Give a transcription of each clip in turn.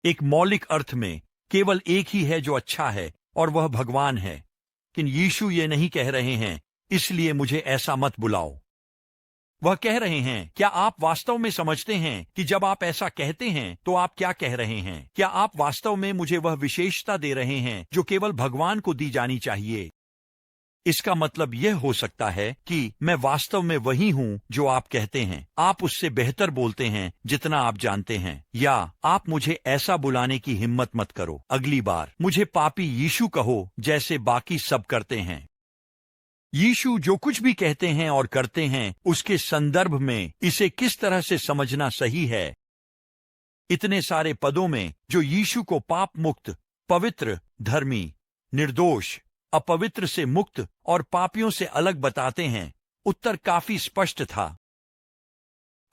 एक मौलिक अर्थ में केवल एक ही है जो अच्छा है और वह भगवान है। लेकिन यीशु ये नहीं कह रहे हैं, इसलिए मुझे ऐसा मत बुलाओ। वह कह रहे हैं, क्या आप वास्तव में समझते हैं कि जब आप ऐसा कहते हैं तो आप क्या कह रहे हैं? क्या आप वास्तव में मुझे वह विशेषता दे रहे हैं जो केवल भगवान को दी जानी चाहिए? इसका मतलब यह हो सकता है कि मैं वास्तव में वही हूं जो आप कहते हैं। आप उससे बेहतर बोलते हैं जितना आप जानते हैं, या आप मुझे ऐसा बुलाने की हिम्मत मत करो। अगली बार मुझे पापी यीशु कहो जैसे बाकी सब करते हैं। यीशु जो कुछ भी कहते हैं और करते हैं उसके संदर्भ में इसे किस तरह से समझना सही है। इतने सारे पदों में जो यीशु को पाप मुक्त, पवित्र, धर्मी, निर्दोष, अपवित्र से मुक्त और पापियों से अलग बताते हैं, उत्तर काफी स्पष्ट था।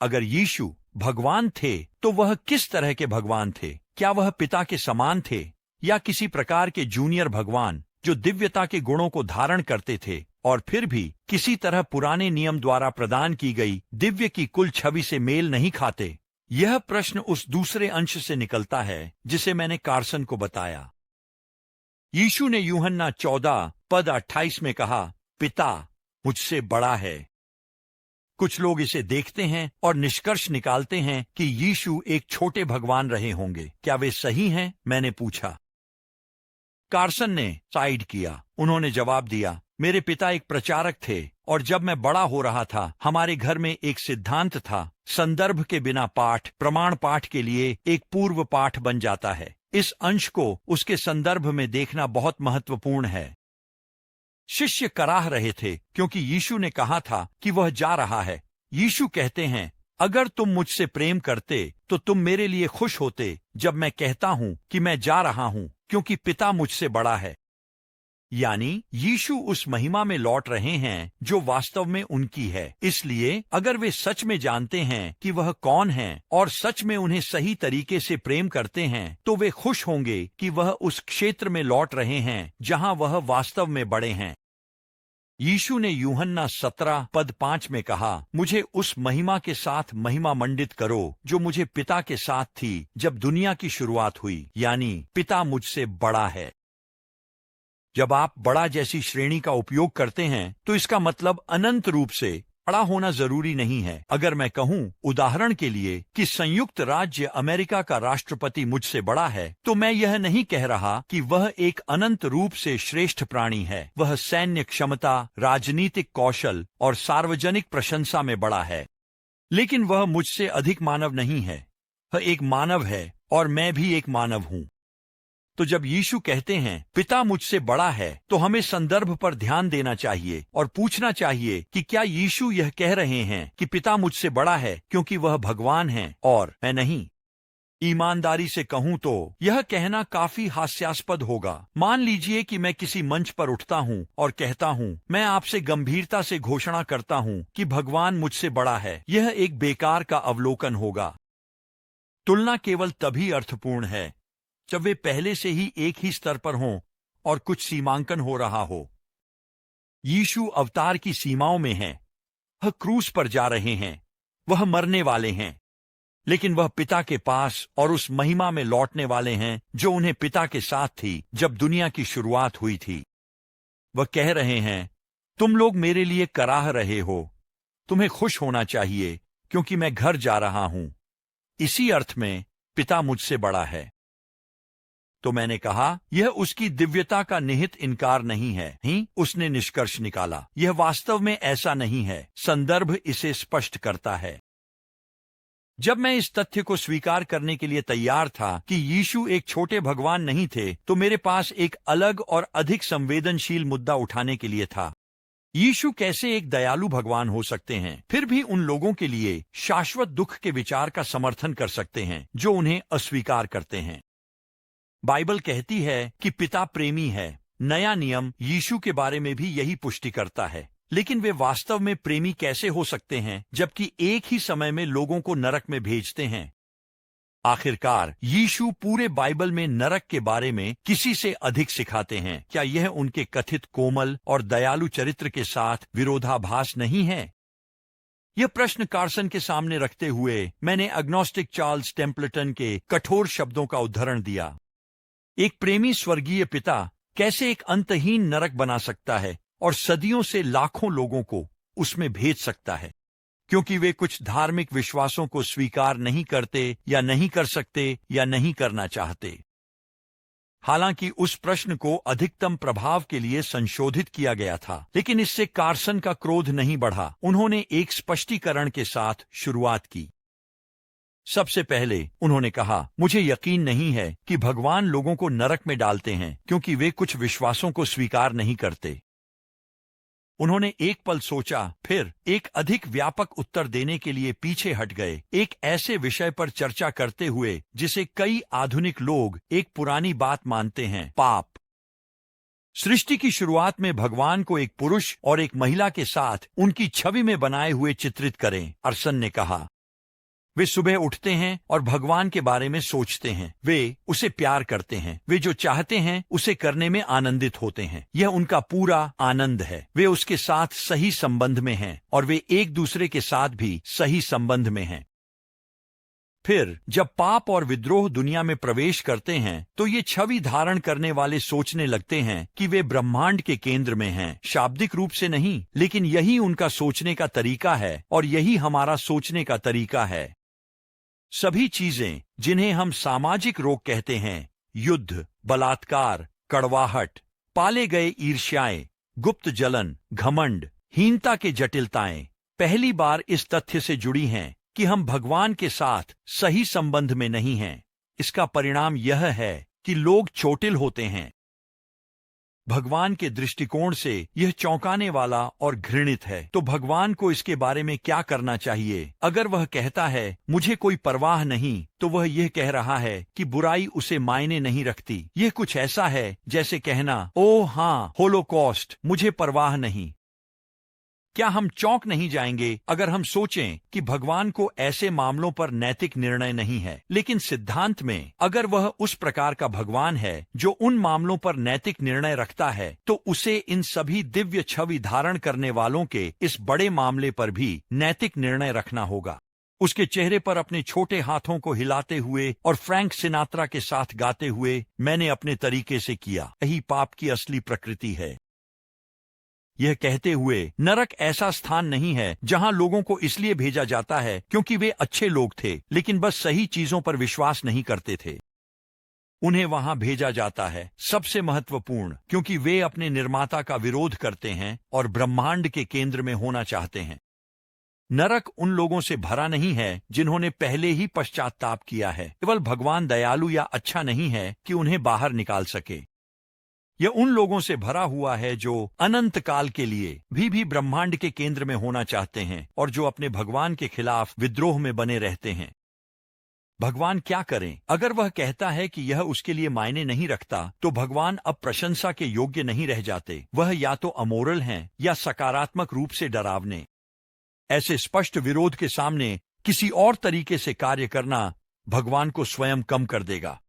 अगर यीशु भगवान थे तो वह किस तरह के भगवान थे? क्या वह पिता के समान थे या किसी प्रकार के जूनियर भगवान जो दिव्यता के गुणों को धारण करते थे और फिर भी किसी तरह पुराने नियम द्वारा प्रदान की गई दिव्य की कुल छवि से मेल नहीं खाते? यह प्रश्न उस दूसरे अंश से निकलता है जिसे मैंने कार्सन को बताया। यीशु ने यूहन्ना 14:28 में कहा, पिता मुझसे बड़ा है। कुछ लोग इसे देखते हैं और निष्कर्ष निकालते हैं कि यीशु एक छोटे भगवान रहे होंगे। क्या वे सही हैं? मैंने पूछा। कार्सन ने साइड किया। उन्होंने जवाब दिया, मेरे पिता एक प्रचारक थे और जब मैं बड़ा हो रहा था हमारे घर में एक सिद्धांत था, संदर्भ के बिना पाठ प्रमाण पाठ के लिए एक पूर्व पाठ बन जाता है। इस अंश को उसके संदर्भ में देखना बहुत महत्वपूर्ण है। शिष्य कराह रहे थे क्योंकि यीशु ने कहा था कि वह जा रहा है। यीशु कहते हैं, अगर तुम मुझसे प्रेम करते तो तुम मेरे लिए खुश होते जब मैं कहता हूं कि मैं जा रहा हूं क्योंकि पिता मुझसे बड़ा है। यानी यीशु उस महिमा में लौट रहे हैं जो वास्तव में उनकी है। इसलिए अगर वे सच में जानते हैं कि वह कौन है और सच में उन्हें सही तरीके से प्रेम करते हैं तो वे खुश होंगे कि वह उस क्षेत्र में लौट रहे हैं जहां वह वास्तव में बड़े हैं। यीशु ने यूहन्ना 17:5 में कहा, मुझे उस महिमा के साथ महिमा मंडित करो जो मुझे पिता के साथ थी जब दुनिया की शुरुआत हुई। यानी पिता मुझसे बड़ा है। जब आप बड़ा जैसी श्रेणी का उपयोग करते हैं तो इसका मतलब अनंत रूप से बड़ा होना जरूरी नहीं है। अगर मैं कहूं उदाहरण के लिए कि संयुक्त राज्य अमेरिका का राष्ट्रपति मुझसे बड़ा है तो मैं यह नहीं कह रहा कि वह एक अनंत रूप से श्रेष्ठ प्राणी है। वह सैन्य क्षमता, राजनीतिक कौशल और सार्वजनिक प्रशंसा में बड़ा है, लेकिन वह मुझसे अधिक मानव नहीं है। वह एक मानव है और मैं भी एक मानव हूं। तो जब यीशु कहते हैं पिता मुझसे बड़ा है तो हमें संदर्भ पर ध्यान देना चाहिए और पूछना चाहिए कि क्या यीशु यह कह रहे हैं कि पिता मुझसे बड़ा है क्योंकि वह भगवान है और मैं नहीं? ईमानदारी से कहूं तो यह कहना काफी हास्यास्पद होगा। मान लीजिए कि मैं किसी मंच पर उठता हूं और कहता हूं, मैं आपसे गंभीरता से घोषणा करता हूं कि भगवान मुझसे बड़ा है। यह एक बेकार का अवलोकन होगा। तुलना केवल तभी अर्थपूर्ण है जब वे पहले से ही एक ही स्तर पर हों और कुछ सीमांकन हो रहा हो। यीशु अवतार की सीमाओं में हैं। वह क्रूस पर जा रहे हैं, वह मरने वाले हैं, लेकिन वह पिता के पास और उस महिमा में लौटने वाले हैं जो उन्हें पिता के साथ थी जब दुनिया की शुरुआत हुई थी। वह कह रहे हैं, तुम लोग मेरे लिए कराह रहे हो, तुम्हें खुश होना चाहिए क्योंकि मैं घर जा रहा हूं। इसी अर्थ में पिता मुझसे बड़ा है। तो मैंने कहा, यह उसकी दिव्यता का निहित इनकार नहीं है। ही उसने निष्कर्ष निकाला, यह वास्तव में ऐसा नहीं है। संदर्भ इसे स्पष्ट करता है। जब मैं इस तथ्य को स्वीकार करने के लिए तैयार था कि यीशु एक छोटे भगवान नहीं थे तो मेरे पास एक अलग और अधिक संवेदनशील मुद्दा उठाने के लिए था। यीशु कैसे एक दयालु भगवान हो सकते हैं, फिर भी उन लोगों के लिए शाश्वत दुख के विचार का समर्थन कर सकते हैं जो उन्हें अस्वीकार करते हैं। बाइबल कहती है कि पिता प्रेमी है। नया नियम यीशु के बारे में भी यही पुष्टि करता है। लेकिन वे वास्तव में प्रेमी कैसे हो सकते हैं जबकि एक ही समय में लोगों को नरक में भेजते हैं? आखिरकार यीशु पूरे बाइबल में नरक के बारे में किसी से अधिक सिखाते हैं। क्या यह उनके कथित कोमल और दयालु चरित्र के साथ विरोधाभास नहीं है? यह प्रश्न कार्सन के सामने रखते हुए मैंने एग्नोस्टिक चार्ल्स टेम्पल्टन के कठोर शब्दों का उदाहरण दिया। एक प्रेमी स्वर्गीय पिता कैसे एक अंतहीन नरक बना सकता है और सदियों से लाखों लोगों को उसमें भेज सकता है, क्योंकि वे कुछ धार्मिक विश्वासों को स्वीकार नहीं करते या नहीं कर सकते या नहीं करना चाहते। हालांकि उस प्रश्न को अधिकतम प्रभाव के लिए संशोधित किया गया था, लेकिन इससे कार्सन का क्रोध नहीं बढ़ा। उन्होंने एक स्पष्टीकरण के साथ शुरुआत की। सबसे पहले उन्होंने कहा, मुझे यकीन नहीं है कि भगवान लोगों को नरक में डालते हैं क्योंकि वे कुछ विश्वासों को स्वीकार नहीं करते। उन्होंने एक पल सोचा, फिर एक अधिक व्यापक उत्तर देने के लिए पीछे हट गए, एक ऐसे विषय पर चर्चा करते हुए जिसे कई आधुनिक लोग एक पुरानी बात मानते हैं, पाप। सृष्टि की शुरुआत में भगवान को एक पुरुष और एक महिला के साथ उनकी छवि में बनाए हुए चित्रित करें। अर्सन ने कहा, वे सुबह उठते हैं और भगवान के बारे में सोचते हैं, वे उसे प्यार करते हैं, वे जो चाहते हैं उसे करने में आनंदित होते हैं। यह उनका पूरा आनंद है। वे उसके साथ सही संबंध में हैं और वे एक दूसरे के साथ भी सही संबंध में हैं। फिर जब पाप और विद्रोह दुनिया में प्रवेश करते हैं तो ये छवि धारण करने वाले सोचने लगते हैं कि वे ब्रह्मांड के केंद्र में हैं, शाब्दिक रूप से नहीं, लेकिन यही उनका सोचने का तरीका है और यही हमारा सोचने का तरीका है। सभी चीजें जिन्हें हम सामाजिक रोग कहते हैं, युद्ध, बलात्कार, कड़वाहट, पाले गए ईर्ष्याएं, गुप्त जलन, घमंड, हीनता के जटिलताएं, पहली बार इस तथ्य से जुड़ी हैं कि हम भगवान के साथ सही संबंध में नहीं हैं। इसका परिणाम यह है कि लोग चोटिल होते हैं। भगवान के दृष्टिकोण से यह चौंकाने वाला और घृणित है। तो भगवान को इसके बारे में क्या करना चाहिए? अगर वह कहता है मुझे कोई परवाह नहीं, तो वह यह कह रहा है कि बुराई उसे मायने नहीं रखती। यह कुछ ऐसा है जैसे कहना, ओह हाँ, होलोकॉस्ट, मुझे परवाह नहीं। क्या हम चौंक नहीं जाएंगे अगर हम सोचें कि भगवान को ऐसे मामलों पर नैतिक निर्णय नहीं है, लेकिन सिद्धांत में अगर वह उस प्रकार का भगवान है जो उन मामलों पर नैतिक निर्णय रखता है, तो उसे इन सभी दिव्य छवि धारण करने वालों के इस बड़े मामले पर भी नैतिक निर्णय रखना होगा। उसके चेहरे पर अपने छोटे हाथों को हिलाते हुए और फ्रैंक सिनात्रा के साथ गाते हुए मैंने अपने तरीके से किया। यही पाप की असली प्रकृति है। यह कहते हुए, नरक ऐसा स्थान नहीं है जहां लोगों को इसलिए भेजा जाता है क्योंकि वे अच्छे लोग थे, लेकिन बस सही चीजों पर विश्वास नहीं करते थे। उन्हें वहां भेजा जाता है सबसे महत्वपूर्ण, क्योंकि वे अपने निर्माता का विरोध करते हैं और ब्रह्मांड के केंद्र में होना चाहते हैं। नरक उन लोगों से भरा नहीं है जिन्होंने पहले ही पश्चाताप किया है। केवल भगवान दयालु या अच्छा नहीं है कि उन्हें बाहर निकाल सके। यह उन लोगों से भरा हुआ है जो अनंत काल के लिए भी ब्रह्मांड के केंद्र में होना चाहते हैं और जो अपने भगवान के खिलाफ विद्रोह में बने रहते हैं। भगवान क्या करें? अगर वह कहता है कि यह उसके लिए मायने नहीं रखता, तो भगवान अब प्रशंसा के योग्य नहीं रह जाते। वह या तो अमोरल हैं या सकारात्मक रूप से डरावने। ऐसे स्पष्ट विरोध के सामने किसी और तरीके से कार्य करना भगवान को स्वयं कम कर देगा।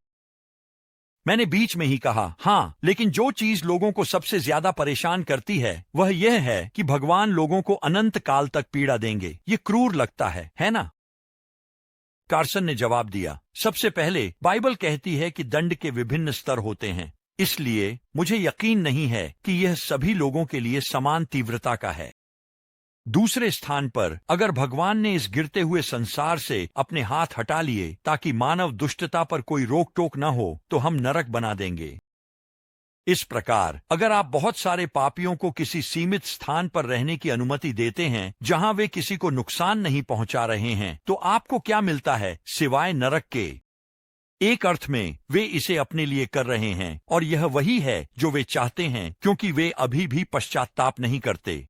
मैंने बीच में ही कहा, हाँ, लेकिन जो चीज लोगों को सबसे ज्यादा परेशान करती है वह यह है कि भगवान लोगों को अनंत काल तक पीड़ा देंगे। ये क्रूर लगता है ना? कार्सन ने जवाब दिया, सबसे पहले बाइबल कहती है कि दंड के विभिन्न स्तर होते हैं, इसलिए मुझे यकीन नहीं है कि यह सभी लोगों के लिए समान तीव्रता का है। दूसरे स्थान पर, अगर भगवान ने इस गिरते हुए संसार से अपने हाथ हटा लिए ताकि मानव दुष्टता पर कोई रोक टोक न हो, तो हम नरक बना देंगे। इस प्रकार अगर आप बहुत सारे पापियों को किसी सीमित स्थान पर रहने की अनुमति देते हैं जहां वे किसी को नुकसान नहीं पहुंचा रहे हैं, तो आपको क्या मिलता है सिवाय नरक के? एक अर्थ में वे इसे अपने लिए कर रहे हैं और यह वही है जो वे चाहते हैं, क्योंकि वे अभी भी पश्चाताप नहीं करते।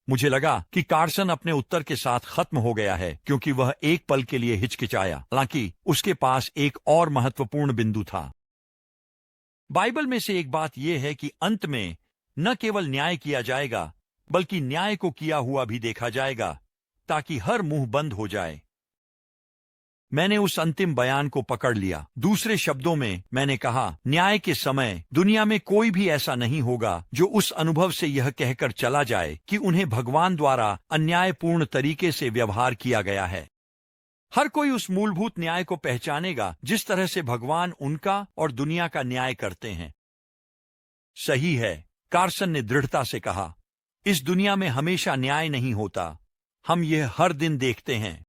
मुझे लगा कि कार्सन अपने उत्तर के साथ खत्म हो गया है, क्योंकि वह एक पल के लिए हिचकिचाया। हालांकि उसके पास एक और महत्वपूर्ण बिंदु था। बाइबल में से एक बात यह है कि अंत में न केवल न्याय किया जाएगा, बल्कि न्याय को किया हुआ भी देखा जाएगा, ताकि हर मुंह बंद हो जाए। मैंने उस अंतिम बयान को पकड़ लिया। दूसरे शब्दों में मैंने कहा, न्याय के समय दुनिया में कोई भी ऐसा नहीं होगा जो उस अनुभव से यह कहकर चला जाए कि उन्हें भगवान द्वारा अन्यायपूर्ण तरीके से व्यवहार किया गया है। हर कोई उस मूलभूत न्याय को पहचानेगा जिस तरह से भगवान उनका और दुनिया का न्याय करते हैं। सही है, कार्सन ने दृढ़ता से कहा। इस दुनिया में हमेशा न्याय नहीं होता, हम यह हर दिन देखते हैं,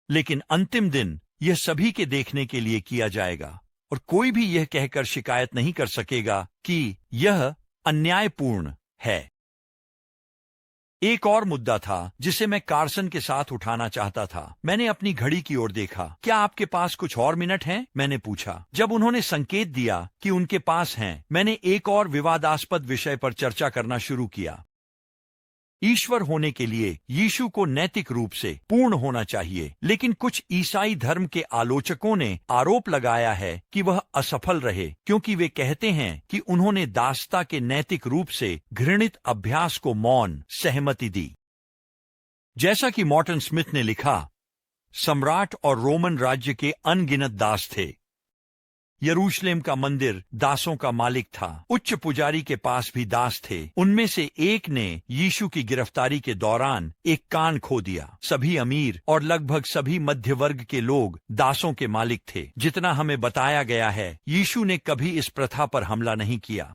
लेकिन अंतिम दिन यह सभी के देखने के लिए किया जाएगा और कोई भी यह कहकर शिकायत नहीं कर सकेगा कि यह अन्यायपूर्ण है। एक और मुद्दा था जिसे मैं कार्सन के साथ उठाना चाहता था। मैंने अपनी घड़ी की ओर देखा। क्या आपके पास कुछ और मिनट हैं? मैंने पूछा। जब उन्होंने संकेत दिया कि उनके पास हैं, मैंने एक और विवादास्पद विषय पर चर्चा करना शुरू किया। ईश्वर होने के लिए यीशु को नैतिक रूप से पूर्ण होना चाहिए, लेकिन कुछ ईसाई धर्म के आलोचकों ने आरोप लगाया है कि वह असफल रहे क्योंकि वे कहते हैं कि उन्होंने दासता के नैतिक रूप से घृणित अभ्यास को मौन सहमति दी। जैसा कि मॉर्टन स्मिथ ने लिखा, सम्राट और रोमन राज्य के अनगिनत दास थे। यरूशलेम का मंदिर दासों का मालिक था। उच्च पुजारी के पास भी दास थे। उनमें से एक ने यीशु की गिरफ्तारी के दौरान एक कान खो दिया। सभी अमीर और लगभग सभी मध्य वर्ग के लोग दासों के मालिक थे। जितना हमें बताया गया है, यीशु ने कभी इस प्रथा पर हमला नहीं किया।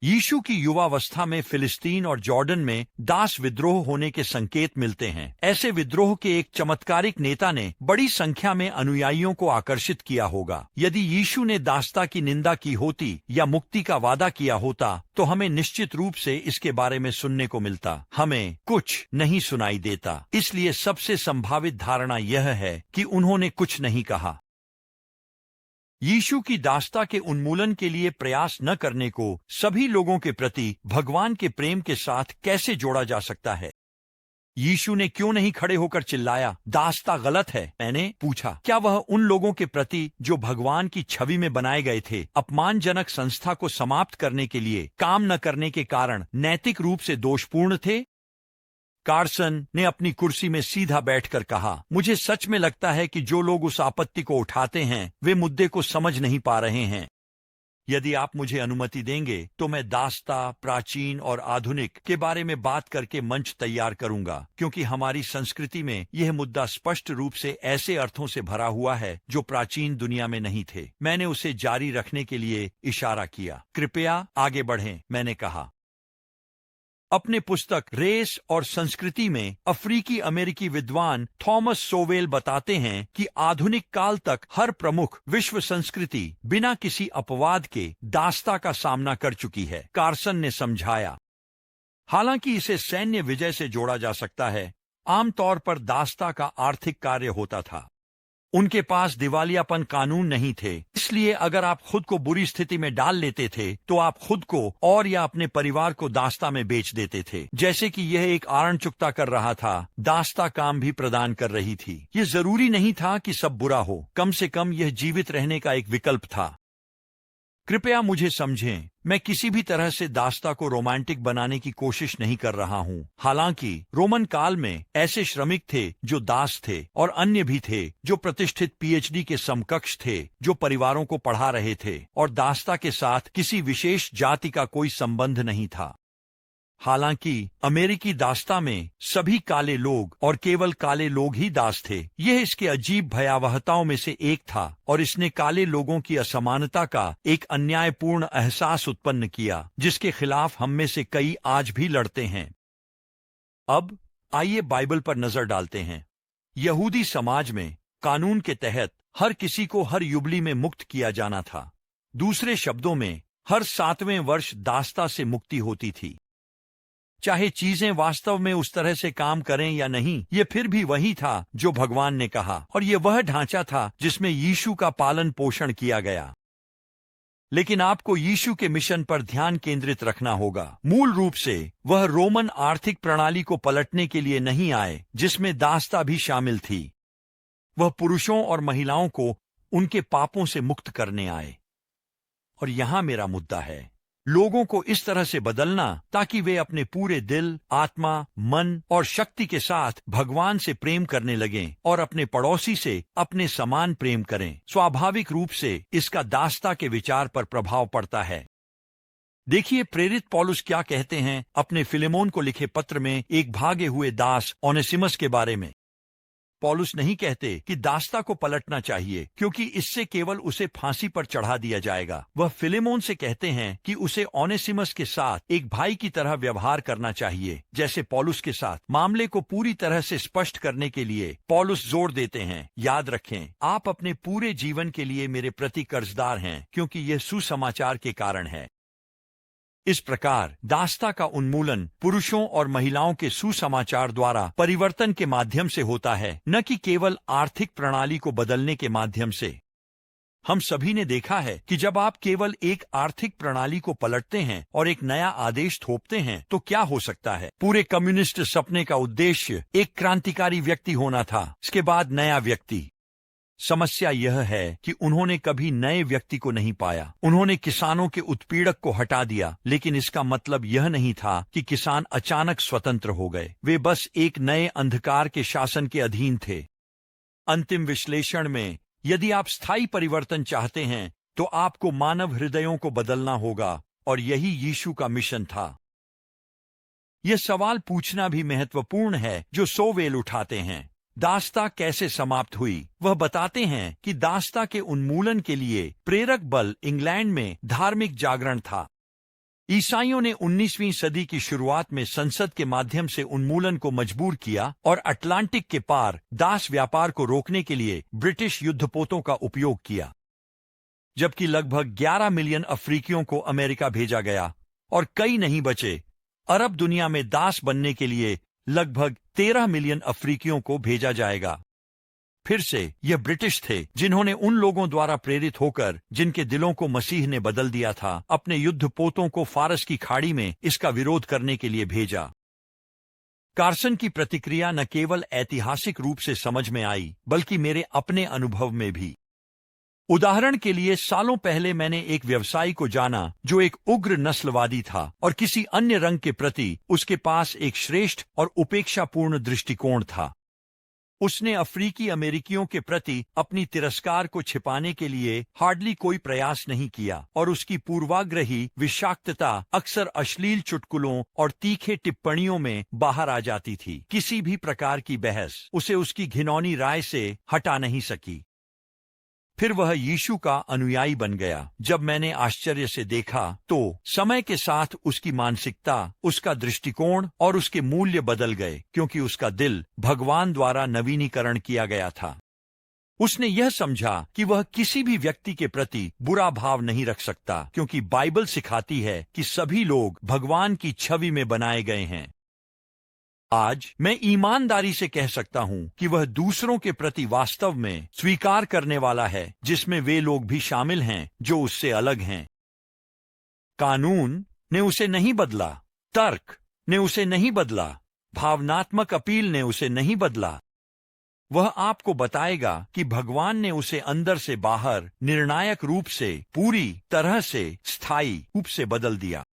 यीशु की युवावस्था में फिलिस्तीन और जॉर्डन में दास विद्रोह होने के संकेत मिलते हैं। ऐसे विद्रोह के एक चमत्कारिक नेता ने बड़ी संख्या में अनुयायियों को आकर्षित किया होगा। यदि यीशु ने दासता की निंदा की होती या मुक्ति का वादा किया होता तो हमें निश्चित रूप से इसके बारे में सुनने को मिलता। हमें कुछ नहीं सुनाई देता। इसलिए सबसे संभावित धारणा यह है कि उन्होंने कुछ नहीं कहा। यीशु की दासता के उन्मूलन के लिए प्रयास न करने को सभी लोगों के प्रति भगवान के प्रेम के साथ कैसे जोड़ा जा सकता है? यीशु ने क्यों नहीं खड़े होकर चिल्लाया, दासता गलत है? मैंने पूछा। क्या वह उन लोगों के प्रति जो भगवान की छवि में बनाए गए थे, अपमानजनक संस्था को समाप्त करने के लिए काम न करने के कारण नैतिक रूप से दोषपूर्ण थे? कार्सन ने अपनी कुर्सी में सीधा बैठकर कहा, मुझे सच में लगता है कि जो लोग उस आपत्ति को उठाते हैं वे मुद्दे को समझ नहीं पा रहे हैं। यदि आप मुझे अनुमति देंगे तो मैं दासता, प्राचीन और आधुनिक के बारे में बात करके मंच तैयार करूंगा, क्योंकि हमारी संस्कृति में यह मुद्दा स्पष्ट रूप से ऐसे अर्थों से भरा हुआ है जो प्राचीन दुनिया में नहीं थे। मैंने उसे जारी रखने के लिए इशारा किया। कृपया आगे बढ़ें, मैंने कहा। अपने पुस्तक रेस और संस्कृति में अफ्रीकी अमेरिकी विद्वान थॉमस सोवेल बताते हैं कि आधुनिक काल तक हर प्रमुख विश्व संस्कृति बिना किसी अपवाद के दासता का सामना कर चुकी है, कार्सन ने समझाया। हालांकि इसे सैन्य विजय से जोड़ा जा सकता है। आमतौर पर दासता का आर्थिक कार्य होता था। उनके पास दिवालियापन कानून नहीं थे, इसलिए अगर आप खुद को बुरी स्थिति में डाल लेते थे तो आप खुद को और या अपने परिवार को दासता में बेच देते थे। जैसे कि यह एक आरण चुकता कर रहा था, दासता काम भी प्रदान कर रही थी। यह जरूरी नहीं था कि सब बुरा हो, कम से कम यह जीवित रहने का एक विकल्प था। कृपया मुझे समझें, मैं किसी भी तरह से दासता को रोमांटिक बनाने की कोशिश नहीं कर रहा हूं। हालांकि रोमन काल में ऐसे श्रमिक थे जो दास थे और अन्य भी थे जो प्रतिष्ठित पीएचडी के समकक्ष थे जो परिवारों को पढ़ा रहे थे, और दासता के साथ किसी विशेष जाति का कोई संबंध नहीं था। हालांकि अमेरिकी दासता में सभी काले लोग और केवल काले लोग ही दास थे। यह इसके अजीब भयावहताओं में से एक था और इसने काले लोगों की असमानता का एक अन्यायपूर्ण एहसास उत्पन्न किया जिसके खिलाफ हम में से कई आज भी लड़ते हैं। अब आइए बाइबल पर नजर डालते हैं। यहूदी समाज में कानून के तहत हर किसी को हर युबली में मुक्त किया जाना था। दूसरे शब्दों में, हर 7वें वर्ष दासता से मुक्ति होती थी। चाहे चीजें वास्तव में उस तरह से काम करें या नहीं, ये फिर भी वही था जो भगवान ने कहा, और ये वह ढांचा था जिसमें यीशु का पालन पोषण किया गया। लेकिन आपको यीशु के मिशन पर ध्यान केंद्रित रखना होगा। मूल रूप से वह रोमन आर्थिक प्रणाली को पलटने के लिए नहीं आए जिसमें दासता भी शामिल थी। वह पुरुषों और महिलाओं को उनके पापों से मुक्त करने आए। और यहां मेरा मुद्दा है, लोगों को इस तरह से बदलना ताकि वे अपने पूरे दिल, आत्मा, मन और शक्ति के साथ भगवान से प्रेम करने लगें और अपने पड़ोसी से अपने समान प्रेम करें। स्वाभाविक रूप से इसका दास्ता के विचार पर प्रभाव पड़ता है। देखिए प्रेरित पौलुस क्या कहते हैं अपने फिलेमोन को लिखे पत्र में एक भागे हुए दास ओनेसिमस के बारे में। पौलुस नहीं कहते कि दास्ता को पलटना चाहिए क्योंकि इससे केवल उसे फांसी पर चढ़ा दिया जाएगा। वह फिलेमोन से कहते हैं कि उसे ओनेसिमस के साथ एक भाई की तरह व्यवहार करना चाहिए जैसे पौलुस के साथ। मामले को पूरी तरह से स्पष्ट करने के लिए पौलुस जोर देते हैं, याद रखें आप अपने पूरे जीवन के लिए मेरे प्रति कर्जदार हैं क्योंकि यह सुसमाचार के कारण है। इस प्रकार दास्ता का उन्मूलन पुरुषों और महिलाओं के सुसमाचार द्वारा परिवर्तन के माध्यम से होता है, न कि केवल आर्थिक प्रणाली को बदलने के माध्यम से। हम सभी ने देखा है कि जब आप केवल एक आर्थिक प्रणाली को पलटते हैं और एक नया आदेश थोपते हैं तो क्या हो सकता है। पूरे कम्युनिस्ट सपने का उद्देश्य एक क्रांतिकारी व्यक्ति होना था, इसके बाद नया व्यक्ति। समस्या यह है कि उन्होंने कभी नए व्यक्ति को नहीं पाया। उन्होंने किसानों के उत्पीड़क को हटा दिया, लेकिन इसका मतलब यह नहीं था कि किसान अचानक स्वतंत्र हो गए। वे बस एक नए अंधकार के शासन के अधीन थे। अंतिम विश्लेषण में यदि आप स्थायी परिवर्तन चाहते हैं तो आपको मानव हृदयों को बदलना होगा, और यही यीशु का मिशन था। यह सवाल पूछना भी महत्वपूर्ण है जो सोवेल उठाते हैं। दास्ता कैसे समाप्त हुई? वह बताते हैं कि दास्ता के उन्मूलन के लिए प्रेरक बल इंग्लैंड में धार्मिक जागरण था। ईसाइयों ने 19वीं सदी की शुरुआत में संसद के माध्यम से उन्मूलन को मजबूर किया और अटलांटिक के पार दास व्यापार को रोकने के लिए ब्रिटिश युद्धपोतों का उपयोग किया। जबकि लगभग 11 मिलियन अफ्रीकियों को अमेरिका भेजा गया और कई नहीं बचे, अरब दुनिया में दास बनने के लिए लगभग 13 मिलियन अफ्रीकियों को भेजा जाएगा। फिर से यह ब्रिटिश थे जिन्होंने उन लोगों द्वारा प्रेरित होकर जिनके दिलों को मसीह ने बदल दिया था, अपने युद्धपोतों को फारस की खाड़ी में इसका विरोध करने के लिए भेजा। कार्सन की प्रतिक्रिया न केवल ऐतिहासिक रूप से समझ में आई बल्कि मेरे अपने अनुभव में भी। उदाहरण के लिए सालों पहले मैंने एक व्यवसायी को जाना जो एक उग्र नस्लवादी था और किसी अन्य रंग के प्रति उसके पास एक श्रेष्ठ और उपेक्षापूर्ण दृष्टिकोण था। उसने अफ्रीकी अमेरिकियों के प्रति अपनी तिरस्कार को छिपाने के लिए हार्डली कोई प्रयास नहीं किया और उसकी पूर्वाग्रही विषाक्तता अक्सर अश्लील चुटकुलों और तीखे टिप्पणियों में बाहर आ जाती थी। किसी भी प्रकार की बहस उसे उसकी घिनौनी राय से हटा नहीं सकी। फिर वह यीशु का अनुयायी बन गया। जब मैंने आश्चर्य से देखा तो समय के साथ उसकी मानसिकता, उसका दृष्टिकोण और उसके मूल्य बदल गए क्योंकि उसका दिल भगवान द्वारा नवीनीकरण किया गया था। उसने यह समझा कि वह किसी भी व्यक्ति के प्रति बुरा भाव नहीं रख सकता क्योंकि बाइबल सिखाती है कि सभी लोग भगवान की छवि में बनाए गए हैं। आज मैं ईमानदारी से कह सकता हूं कि वह दूसरों के प्रति वास्तव में स्वीकार करने वाला है, जिसमें वे लोग भी शामिल हैं जो उससे अलग हैं। कानून ने उसे नहीं बदला, तर्क ने उसे नहीं बदला, भावनात्मक अपील ने उसे नहीं बदला। वह आपको बताएगा कि भगवान ने उसे अंदर से बाहर निर्णायक रूप से, पूरी तरह से, स्थायी रूप से बदल दिया।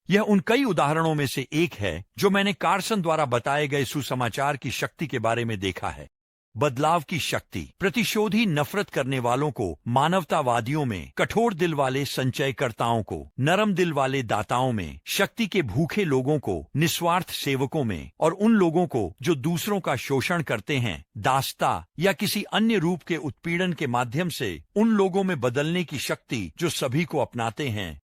यह उन कई उदाहरणों में से एक है जो मैंने कार्सन द्वारा बताए गए सुसमाचार की शक्ति के बारे में देखा है। बदलाव की शक्ति प्रतिशोधी नफरत करने वालों को मानवतावादियों में, कठोर दिल वाले संचयकर्ताओं को नरम दिल वाले दाताओं में, शक्ति के भूखे लोगों को निस्वार्थ सेवकों में, और उन लोगों को जो दूसरों का शोषण करते हैं, दास्ता या किसी अन्य रूप के उत्पीड़न के माध्यम से उन लोगों में बदलने की शक्ति जो सभी को अपनाते हैं।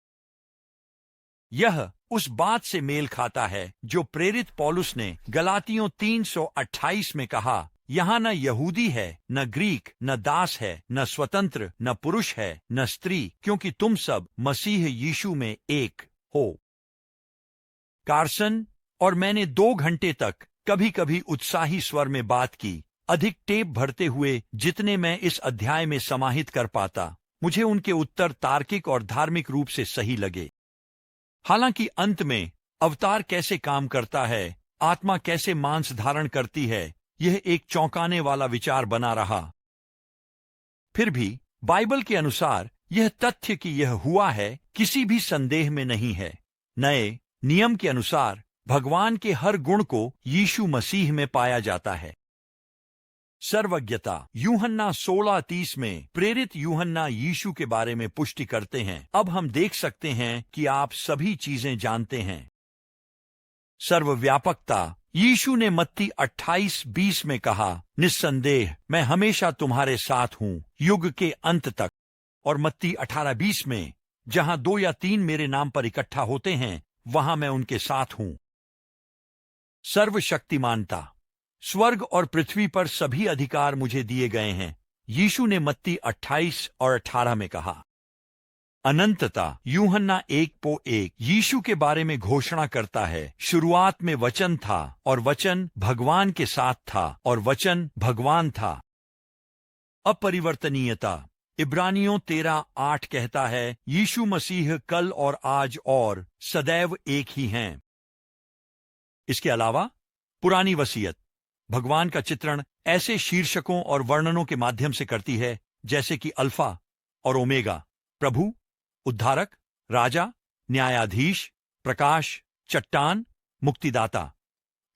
यह उस बात से मेल खाता है जो प्रेरित पौलुस ने गलातियों 3:28 में कहा, यहाँ न यहूदी है, न ग्रीक, न दास है, न स्वतंत्र, न पुरुष है, न स्त्री, क्योंकि तुम सब मसीह यीशु में एक हो। कार्सन और मैंने 2 घंटे तक कभी कभी उत्साही स्वर में बात की, अधिक टेप भरते हुए जितने मैं इस अध्याय में समाहित कर पाता। मुझे उनके उत्तर तार्किक और धार्मिक रूप से सही लगे। हालांकि अंत में अवतार कैसे काम करता है, आत्मा कैसे मांस धारण करती है, यह एक चौंकाने वाला विचार बना रहा। फिर भी बाइबल के अनुसार यह तथ्य कि यह हुआ है किसी भी संदेह में नहीं है। नए नियम के अनुसार भगवान के हर गुण को यीशु मसीह में पाया जाता है। सर्वज्ञता। यूहन्ना 16:30 में प्रेरित यूहन्ना यीशु के बारे में पुष्टि करते हैं, अब हम देख सकते हैं कि आप सभी चीजें जानते हैं। सर्वव्यापकता। यीशु ने मत्ती 28:20 में कहा, निस्संदेह मैं हमेशा तुम्हारे साथ हूं युग के अंत तक। और मत्ती 18:20 में, जहां 2 या 3 मेरे नाम पर इकट्ठा होते हैं वहां मैं उनके साथ हूं। सर्वशक्तिमानता। स्वर्ग और पृथ्वी पर सभी अधिकार मुझे दिए गए हैं, यीशु ने मत्ती 28 और 18 में कहा। अनंतता। यूहन्ना 1:1 यीशु के बारे में घोषणा करता है, शुरुआत में वचन था और वचन भगवान के साथ था और वचन भगवान था। अपरिवर्तनीयता। इब्रानियों 13:8 कहता है, यीशु मसीह कल और आज और सदैव एक ही हैं। इसके अलावा पुरानी वसीयत भगवान का चित्रण ऐसे शीर्षकों और वर्णनों के माध्यम से करती है जैसे कि अल्फा और ओमेगा, प्रभु, उद्धारक, राजा, न्यायाधीश, प्रकाश, चट्टान, मुक्तिदाता,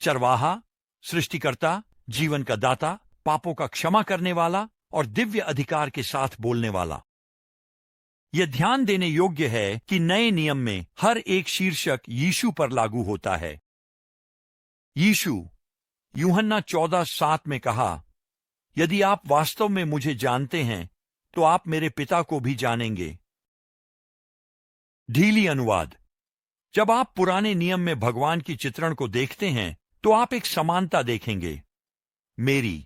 चरवाहा, सृष्टिकर्ता, जीवन का दाता, पापों का क्षमा करने वाला और दिव्य अधिकार के साथ बोलने वाला। यह ध्यान देने योग्य है कि नए नियम में हर एक शीर्षक यीशु पर लागू होता है। यीशु यूहन्ना 14:7 में कहा, यदि आप वास्तव में मुझे जानते हैं तो आप मेरे पिता को भी जानेंगे। ढीली अनुवाद। जब आप पुराने नियम में भगवान की चित्रण को देखते हैं तो आप एक समानता देखेंगे। मेरी